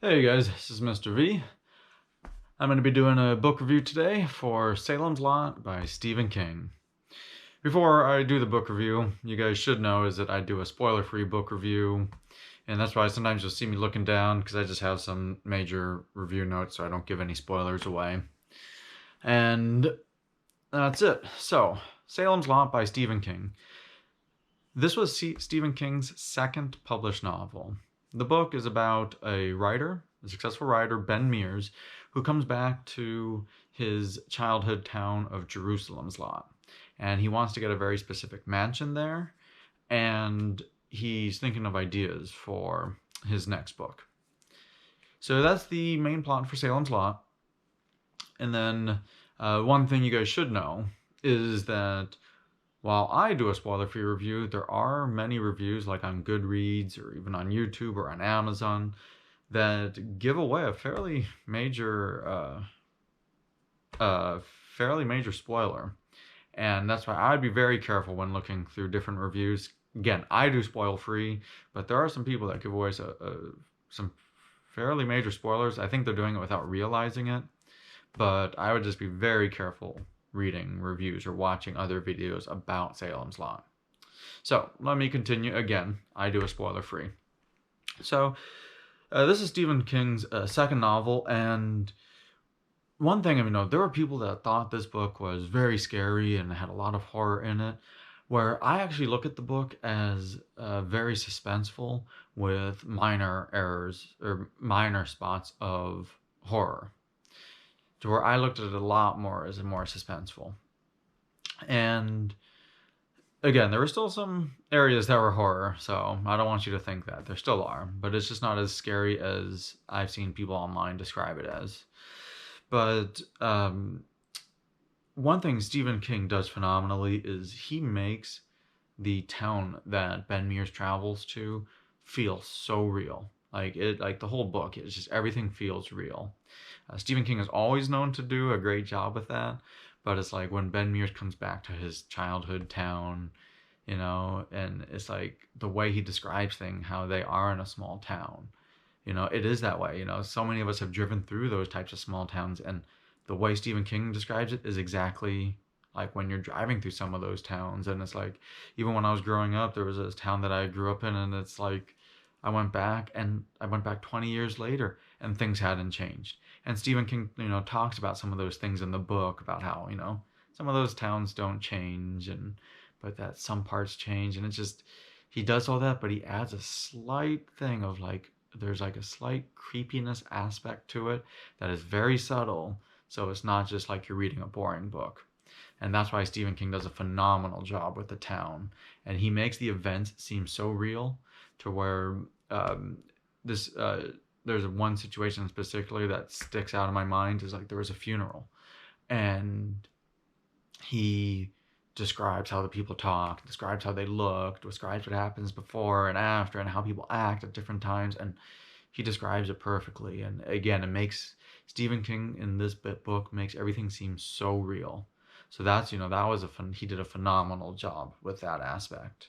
Hey guys, this is Mr. V. I'm going to be doing a book review today for Salem's Lot by Stephen King. Before I do the book review, you guys should know is that I do a spoiler-free book review, and that's why sometimes you'll see me looking down because I just have some major review notes so I don't give any spoilers away. And that's it. So, Salem's Lot by Stephen King. This was Stephen King's second published novel. The book is about a writer, a successful writer, Ben Mears, who comes back to his childhood town of Jerusalem's Lot. And he wants to get a very specific mansion there, and he's thinking of ideas for his next book. So that's the main plot for Salem's Lot. And then one thing you guys should know is that while I do a spoiler-free review, there are many reviews like on Goodreads or even on YouTube or on Amazon that give away a fairly major spoiler. And that's why I'd be very careful when looking through different reviews. Again, I do spoil-free, but there are some people that give away some fairly major spoilers. I think they're doing it without realizing it, but I would just be very careful reading reviews or watching other videos about Salem's Lot. So let me continue again. I do a spoiler free. So this is Stephen King's second novel, and one thing there were people that thought this book was very scary and had a lot of horror in it, where I actually look at the book as very suspenseful with minor errors or minor spots of horror, to where I looked at it a lot more as more suspenseful. And again, there were still some areas that were horror, so I don't want you to think that. There still are, but it's just not as scary as I've seen people online describe it as. But one thing Stephen King does phenomenally is he makes the town that Ben Mears travels to feel so real. Like the whole book, it's just everything feels real. Stephen King is always known to do a great job with that, but it's like when Ben Mears comes back to his childhood town, and it's like the way he describes things, how they are in a small town. It is that way. So many of us have driven through those types of small towns, and the way Stephen King describes it is exactly like when you're driving through some of those towns. And it's like, even when I was growing up, there was this town that I grew up in, and it's like, I went back 20 years later and things hadn't changed. And Stephen King, talks about some of those things in the book about how, some of those towns don't change but that some parts change. And it's just, he does all that, but he adds a slight thing of like, there's like a slight creepiness aspect to it that is very subtle. So it's not just like you're reading a boring book. And that's why Stephen King does a phenomenal job with the town. And he makes the events seem so real to where this there's one situation particularly that sticks out in my mind is like there was a funeral, and he describes how the people talk, describes how they look, describes what happens before and after, and how people act at different times, and he describes it perfectly. And again, it makes Stephen King in this book makes everything seem so real. So that's that was he did a phenomenal job with that aspect.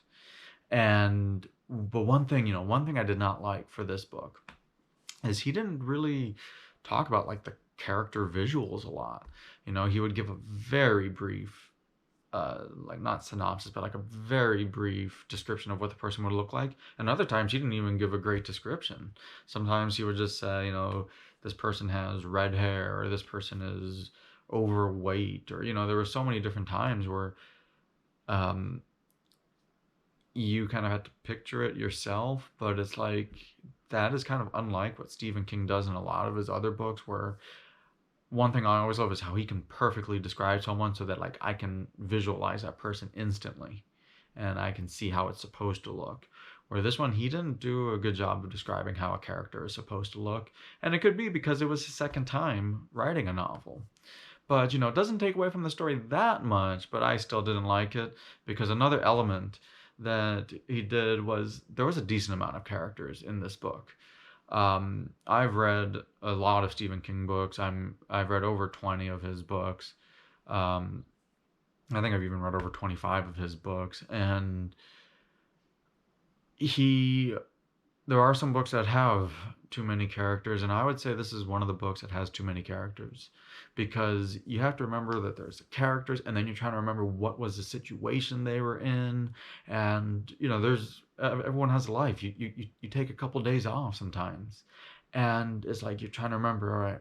And but one thing I did not like for this book is he didn't really talk about like the character visuals a lot. He would give a very brief like not synopsis, but like a very brief description of what the person would look like. And other times he didn't even give a great description. Sometimes he would just say, this person has red hair, or this person is overweight, or there were so many different times where um, you kind of have to picture it yourself, but it's like that is kind of unlike what Stephen King does in a lot of his other books, where one thing I always love is how he can perfectly describe someone so that like I can visualize that person instantly and I can see how it's supposed to look. Where this one, he didn't do a good job of describing how a character is supposed to look. And it could be because it was his second time writing a novel. But, it doesn't take away from the story that much, but I still didn't like it because another element that he did was there was a decent amount of characters in this book. I've read a lot of Stephen King books. I've read over 20 of his books. Um, I think I've even read over 25 of his books, and he there are some books that have too many characters, and I would say this is one of the books that has too many characters, because you have to remember that there's the characters, and then you're trying to remember what was the situation they were in, and there's everyone has a life. You take a couple days off sometimes, and it's like you're trying to remember, all right,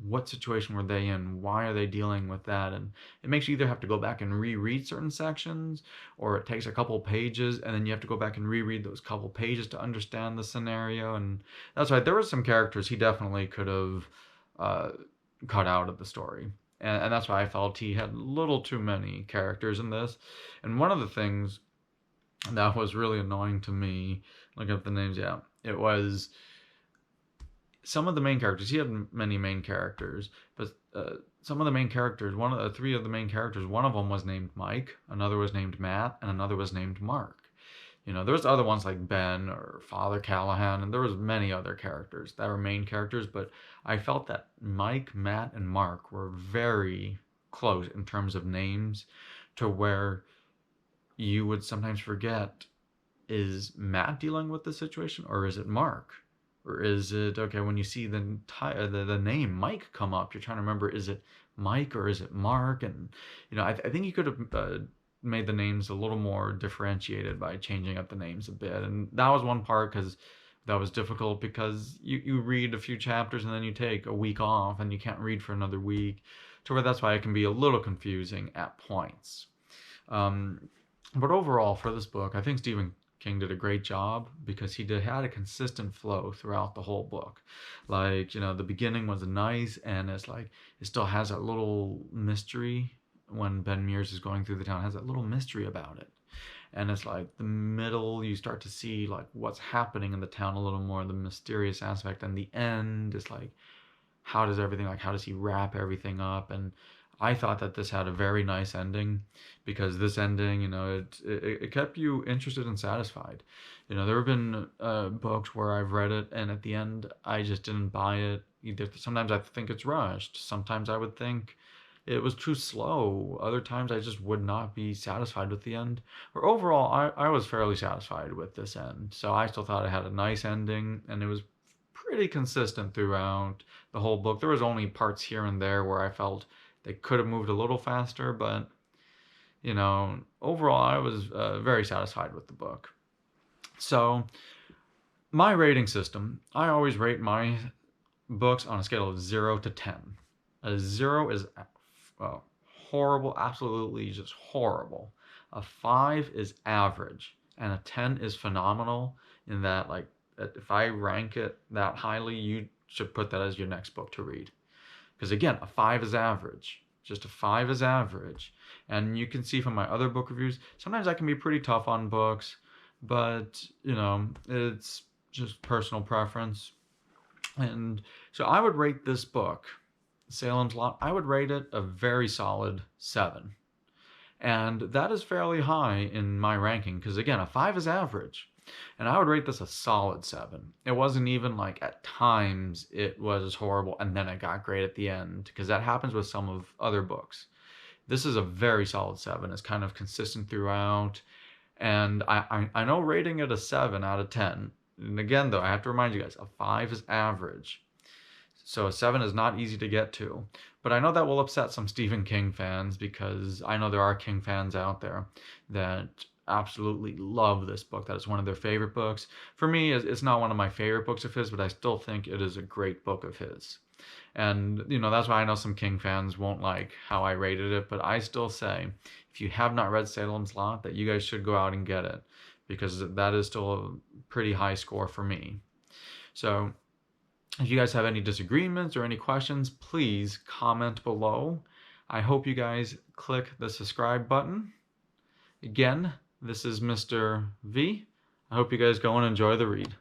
what situation were they in? Why are they dealing with that? And it makes you either have to go back and reread certain sections, or it takes a couple pages and then you have to go back and reread those couple pages to understand the scenario. And that's right, there were some characters he definitely could have uh, cut out of the story. And that's why I felt he had a little too many characters in this. And one of the things that was really annoying to me, looking up the names, yeah, it was some of the main characters. He had many main characters, but some of the main characters, one of the three of the main characters, one of them was named Mike, another was named Matt, and another was named Mark. There was other ones like Ben or Father Callahan, and there was many other characters that were main characters, but I felt that Mike, Matt, and Mark were very close in terms of names, to where you would sometimes forget, is Matt dealing with the situation, or is it Mark? Or is it, okay, when you see the name Mike come up, you're trying to remember, is it Mike or is it Mark? And I think you could have made the names a little more differentiated by changing up the names a bit. And that was one part, because that was difficult, because you read a few chapters and then you take a week off and you can't read for another week, to where that's why it can be a little confusing at points. But overall, for this book, I think Stephen King did a great job, because he had a consistent flow throughout the whole book. Like, the beginning was nice, and it's like it still has that little mystery. When Ben Mears is going through the town, it has that little mystery about it. And it's like the middle, you start to see like what's happening in the town a little more, the mysterious aspect. And the end is like, how does he wrap everything up? And I thought that this had a very nice ending, because this ending, it kept you interested and satisfied. There have been books where I've read it and at the end I just didn't buy it. Either sometimes I think it's rushed, sometimes I would think it was too slow, other times I just would not be satisfied with the end. Or overall, I was fairly satisfied with this end. So I still thought it had a nice ending, and it was pretty consistent throughout the whole book. There was only parts here and there where I felt they could have moved a little faster, but overall, I was very satisfied with the book. So, my rating system, I always rate my books on a scale of 0 to 10. A 0 is horrible, absolutely just horrible. A 5 is average, and a 10 is phenomenal, in that, like, if I rank it that highly, you should put that as your next book to read. Because again, a 5 is average. Just a 5 is average. And you can see from my other book reviews, sometimes I can be pretty tough on books, but, it's just personal preference. And so I would rate this book, Salem's Lot, I would rate it a very solid 7. And that is fairly high in my ranking, because again, a 5 is average. And I would rate this a solid 7. It wasn't even like at times it was horrible and then it got great at the end, because that happens with some of other books. This is a very solid 7. It's kind of consistent throughout. And I know rating it a 7 out of 10. And again, though, I have to remind you guys, a 5 is average. So a 7 is not easy to get to. But I know that will upset some Stephen King fans, because I know there are King fans out there that absolutely love this book, that it's one of their favorite books. For me, it's not one of my favorite books of his, but I still think it is a great book of his. And, that's why I know some King fans won't like how I rated it, but I still say, if you have not read Salem's Lot, that you guys should go out and get it, because that is still a pretty high score for me. So, if you guys have any disagreements or any questions, please comment below. I hope you guys click the subscribe button. Again, this is Mr. V. I hope you guys go and enjoy the read.